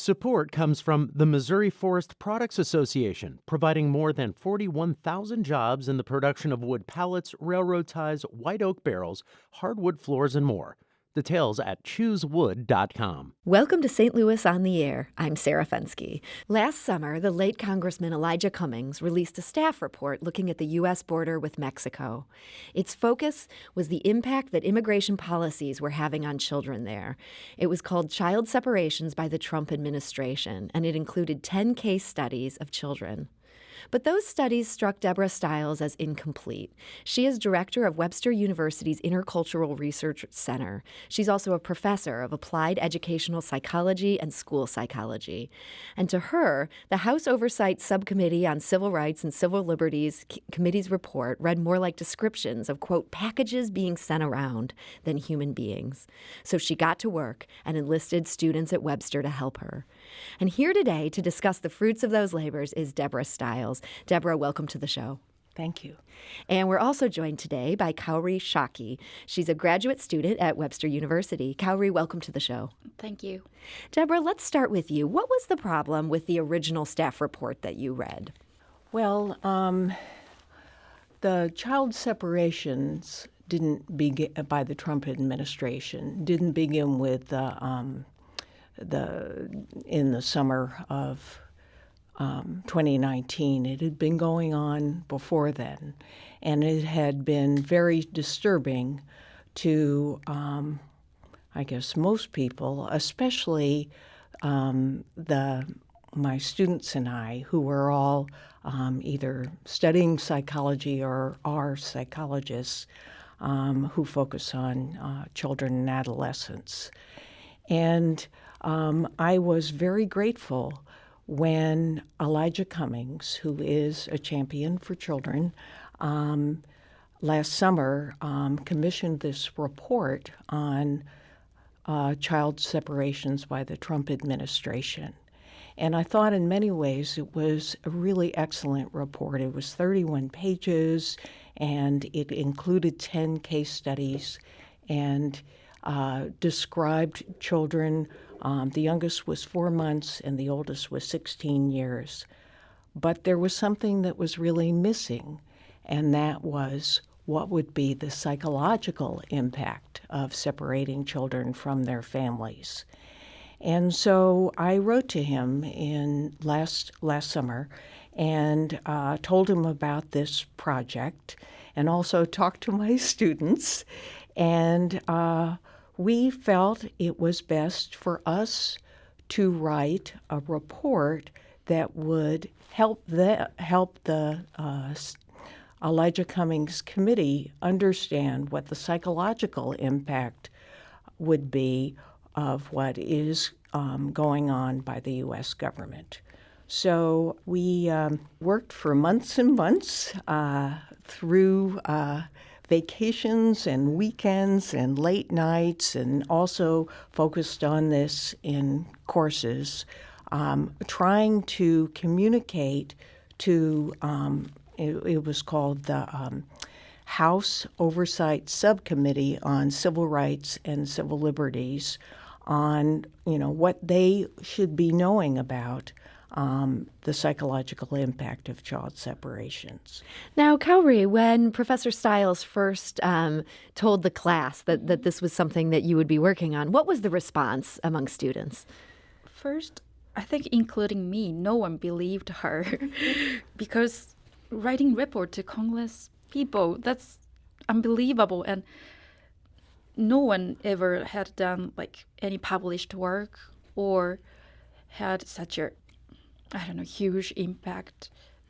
Support comes from the Missouri Forest Products Association, providing more than 41,000 jobs in the production of wood pallets, railroad ties, white oak barrels, hardwood floors, and more. Details at choosewood.com. Welcome to St. Louis on the Air. I'm Sarah Fenske. Last summer, the late Congressman Elijah Cummings released a staff report looking at the U.S. border with Mexico. Its focus was the impact that immigration policies were having on children there. It was called Child Separations by the Trump Administration, and it included 10 case studies of children. But those studies struck Deborah Stiles as incomplete. She is director of Webster University's Intercultural Research Center. She's also a professor of applied educational psychology and school psychology. And to her, the House Oversight Subcommittee on Civil Rights and Civil Liberties Committee's report read more like descriptions of, quote, packages being sent around than human beings. So she got to work and enlisted students at Webster to help her. And here today to discuss the fruits of those labors is Deborah Stiles. Deborah, welcome to the show. Thank you. And we're also joined today by Kaori Chaki. She's a graduate student at Webster University. Kaori, welcome to the show. Thank you. Deborah, let's start with you. What was the problem with the original staff report that you read? Well, the child separations didn't begin by the Trump administration. Didn't begin with in the summer of 2019. It had been going on before then, and it had been very disturbing to, I guess, most people, especially my students and I, who were all either studying psychology or are psychologists who focus on children and adolescents. And I was very grateful when Elijah Cummings, who is a champion for children, last summer commissioned this report on child separations by the Trump administration. And I thought in many ways it was a really excellent report. It was 31 pages, and it included 10 case studies and described children. The youngest was 4 months and the oldest was 16 years. But there was something that was really missing, and that was what would be the psychological impact of separating children from their families. And so I wrote to him in last summer and told him about this project and also talked to my students. And we felt it was best for us to write a report that would help the Elijah Cummings Committee understand what the psychological impact would be of what is going on by the U.S. government. So we worked for months and months through vacations and weekends and late nights, and also focused on this in courses, trying to communicate to, it was called the House Oversight Subcommittee on Civil Rights and Civil Liberties, on what they should be knowing about the psychological impact of child separations. Now, Kaori, when Professor Stiles first told the class that this was something that you would be working on, what was the response among students? First, I think including me, no one believed her because writing report to Congress people, that's unbelievable. And no one ever had done any published work or had such a huge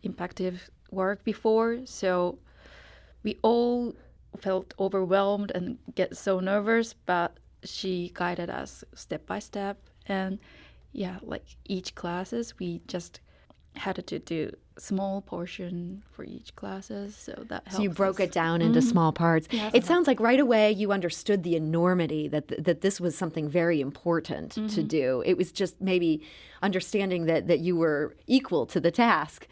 impactive work before. So we all felt overwhelmed and get so nervous, but she guided us step by step. And each classes, we just had to do small portion for each classes, so that helped. So you broke us. it down into small parts. Yes. It sounds like right away you understood the enormity that this was something very important to do. It was just maybe understanding that you were equal to the task.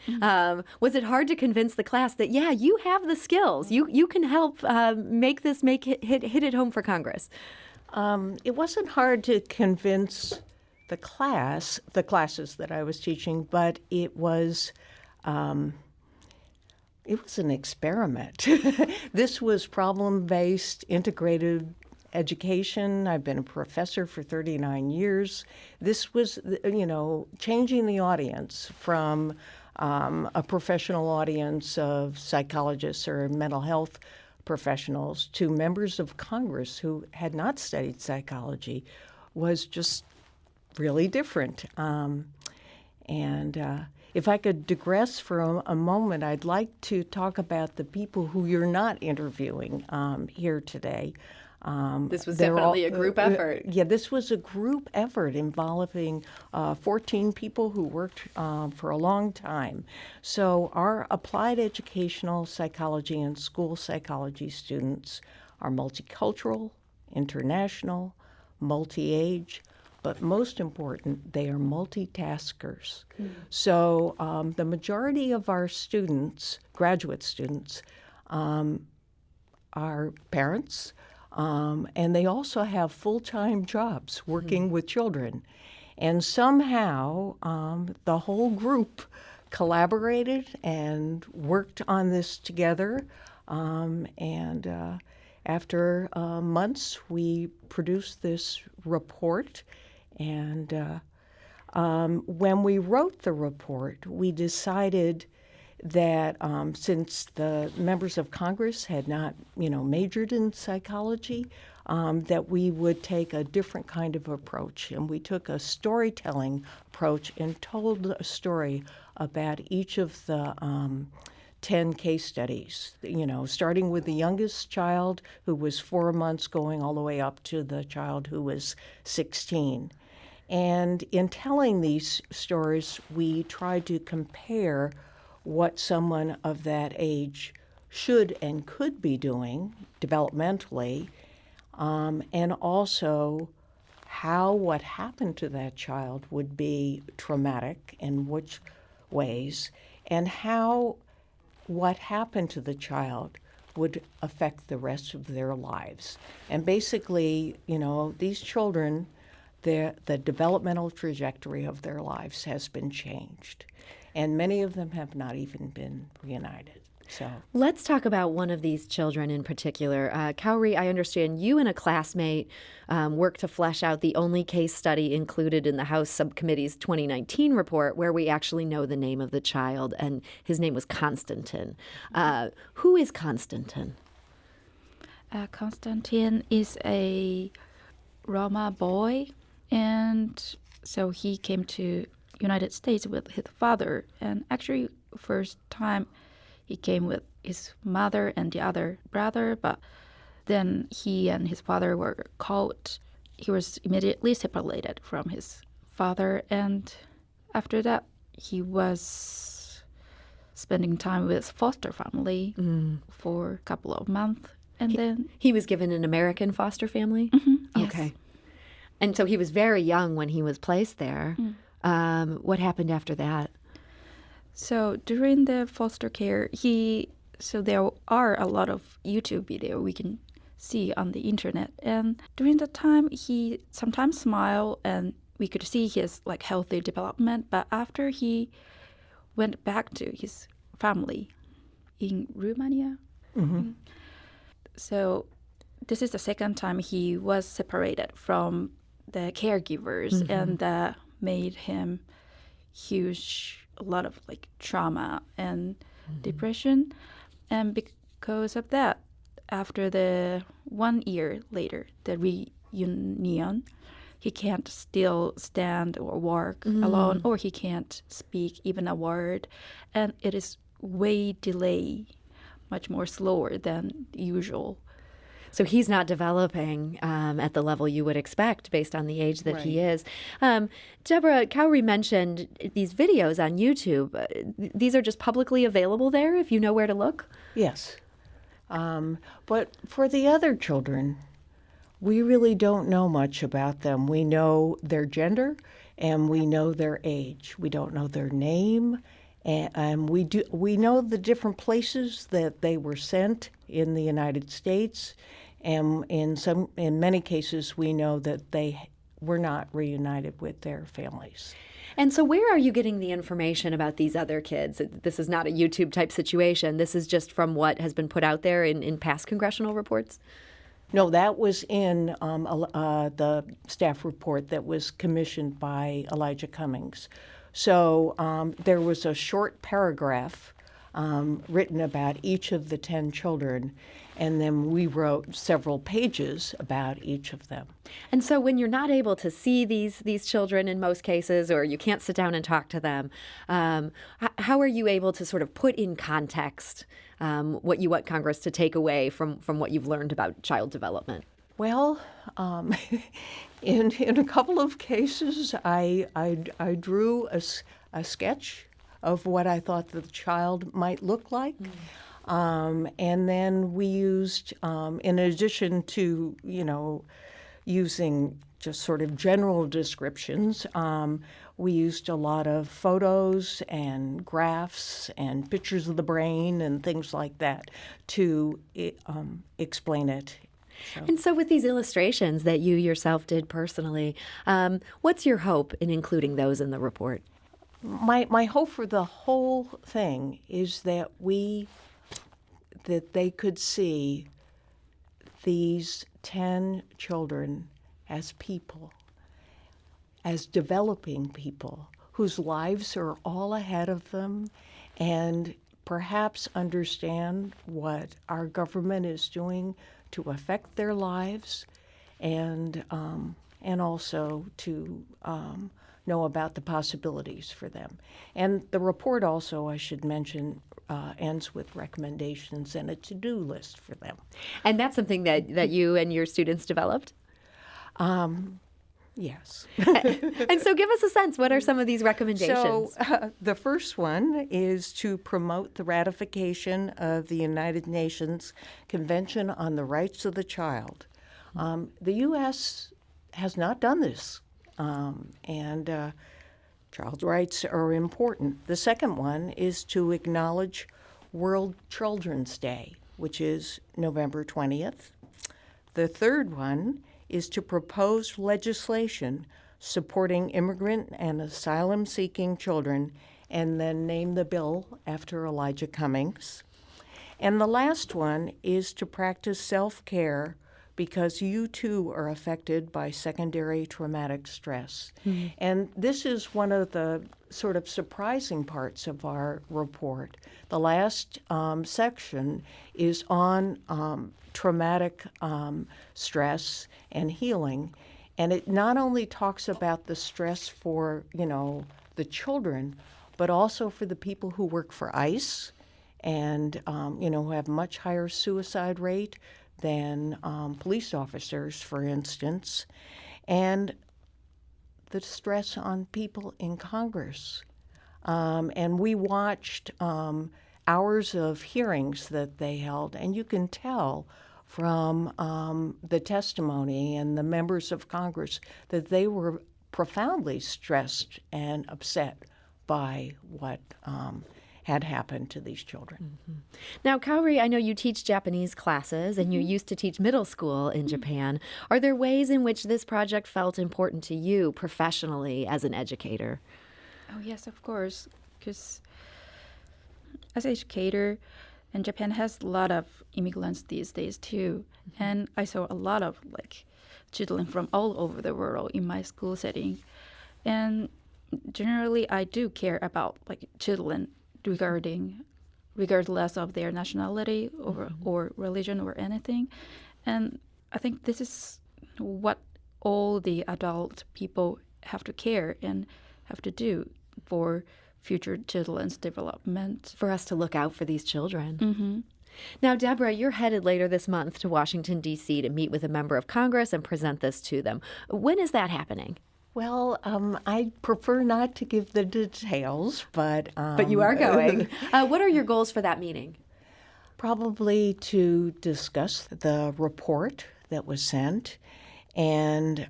Was it hard to convince the class that, you have the skills, you can help make it hit it home for Congress? It wasn't hard to convince the classes that I was teaching, but it was an experiment. This was problem-based, integrated education. I've been a professor for 39 years. This was, changing the audience from a professional audience of psychologists or mental health professionals to members of Congress who had not studied psychology was just really different. If I could digress for a moment, I'd like to talk about the people who you're not interviewing here today. This was definitely a group effort. Yeah, this was a group effort involving 14 people who worked for a long time. So our applied educational psychology and school psychology students are multicultural, international, multi-age, but most important, they are multitaskers. So the majority of our students, graduate students, are parents, and they also have full-time jobs working with children. And somehow the whole group collaborated and worked on this together. After months, we produced this report. And when we wrote the report, we decided that since the members of Congress had not, majored in psychology, that we would take a different kind of approach. And we took a storytelling approach and told a story about each of the 10 case studies, starting with the youngest child who was 4 months going all the way up to the child who was 16. And in telling these stories, we tried to compare what someone of that age should and could be doing developmentally, and also how what happened to that child would be traumatic, in which ways, and how what happened to the child would affect the rest of their lives. And basically, these children, the developmental trajectory of their lives has been changed. And many of them have not even been reunited. So let's talk about one of these children in particular. Kaori, I understand you and a classmate worked to flesh out the only case study included in the House Subcommittee's 2019 report where we actually know the name of the child, and his name was Konstantin. Who is Konstantin? Konstantin is a Roma boy, and so he came to United States with his father, and actually first time he came with his mother and the other brother, but then he and his father were caught. He was immediately separated from his father, and after that he was spending time with foster family for a couple of months, and then he was given an American foster family? Yes. Okay. And so he was very young when he was placed there. What happened after that? So during the foster care, there are a lot of YouTube video we can see on the internet. And during that time, he sometimes smiled and we could see his healthy development. But after he went back to his family in Romania, so this is the second time he was separated from the caregivers, and that made him a lot of trauma and depression. And because of that, after the 1 year later, the reunion, he can't still stand or walk alone, or he can't speak even a word. And it is way delayed, much more slower than usual. So he's not developing at the level you would expect based on the age that he is. Deborah, Kaori mentioned these videos on YouTube. These are just publicly available there if you know where to look? Yes. But for the other children, we really don't know much about them. We know their gender and we know their age. We don't know their name. And we know the different places that they were sent in the United States, and in many cases we know that they were not reunited with their families. And so where are you getting the information about these other kids? This is not a YouTube type situation. This is just from what has been put out there in past congressional reports? No, that was in the staff report that was commissioned by Elijah Cummings. So there was a short paragraph written about each of the 10 children, and then we wrote several pages about each of them. And so when you're not able to see these children in most cases, or you can't sit down and talk to them, how are you able to sort of put in context what you want Congress to take away from what you've learned about child development? Well, in a couple of cases, I drew a sketch of what I thought the child might look like. And then we used, in addition to, using just sort of general descriptions, we used a lot of photos and graphs and pictures of the brain and things like that to explain it. And so with these illustrations that you yourself did personally, what's your hope in including those in the report? My hope for the whole thing is that they could see these 10 children as people, as developing people whose lives are all ahead of them, and perhaps understand what our government is doing to affect their lives, and also to know about the possibilities for them. And the report also, I should mention, ends with recommendations and a to-do list for them. And that's something that you and your students developed? Yes. And so give us a sense. What are some of these recommendations? So the first one is to promote the ratification of the United Nations Convention on the Rights of the Child. The U.S. has not done this, and child rights are important. The second one is to acknowledge World Children's Day, which is November 20th. The third one is to propose legislation supporting immigrant and asylum-seeking children, and then name the bill after Elijah Cummings. And the last one is to practice self-care because you too are affected by secondary traumatic stress. Mm-hmm. And this is one of the sort of surprising parts of our report. The last section is on traumatic stress and healing. And it not only talks about the stress for, the children, but also for the people who work for ICE and, who have much higher suicide rate than police officers, for instance, and the stress on people in Congress. And we watched hours of hearings that they held, and you can tell from the testimony and the members of Congress that they were profoundly stressed and upset by what had happened to these children. Mm-hmm. Now, Kaori, I know you teach Japanese classes, and you used to teach middle school in Japan. Are there ways in which this project felt important to you professionally as an educator? Oh, yes, of course. Because as an educator, and Japan has a lot of immigrants these days too. Mm-hmm. And I saw a lot of children from all over the world in my school setting. And generally, I do care about children regardless of their nationality or religion or anything. And I think this is what all the adult people have to care and have to do for future children's development. For us to look out for these children. Mm-hmm. Now, Deborah, you're headed later this month to Washington, D.C. to meet with a member of Congress and present this to them. When is that happening? Well, I prefer not to give the details, but you are going. What are your goals for that meeting? Probably to discuss the report that was sent and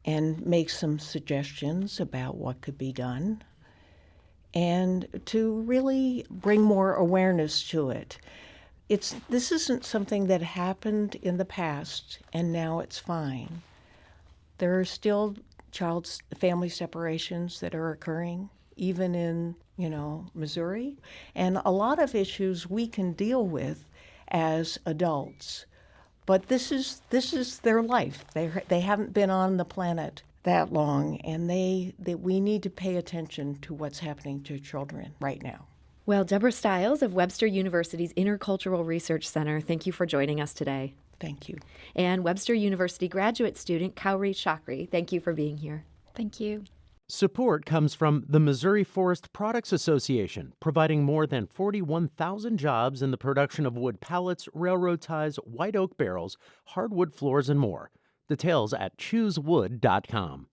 make some suggestions about what could be done, and to really bring more awareness to it. This isn't something that happened in the past and now it's fine. There are still family separations that are occurring, even in, Missouri. And a lot of issues we can deal with as adults. But this is their life. They haven't been on the planet that long, and we need to pay attention to what's happening to children right now. Well, Deborah Stiles of Webster University's Intercultural Research Center, thank you for joining us today. Thank you. And Webster University graduate student Kaori Chaki, thank you for being here. Thank you. Support comes from the Missouri Forest Products Association, providing more than 41,000 jobs in the production of wood pallets, railroad ties, white oak barrels, hardwood floors, and more. Details at choosewood.com.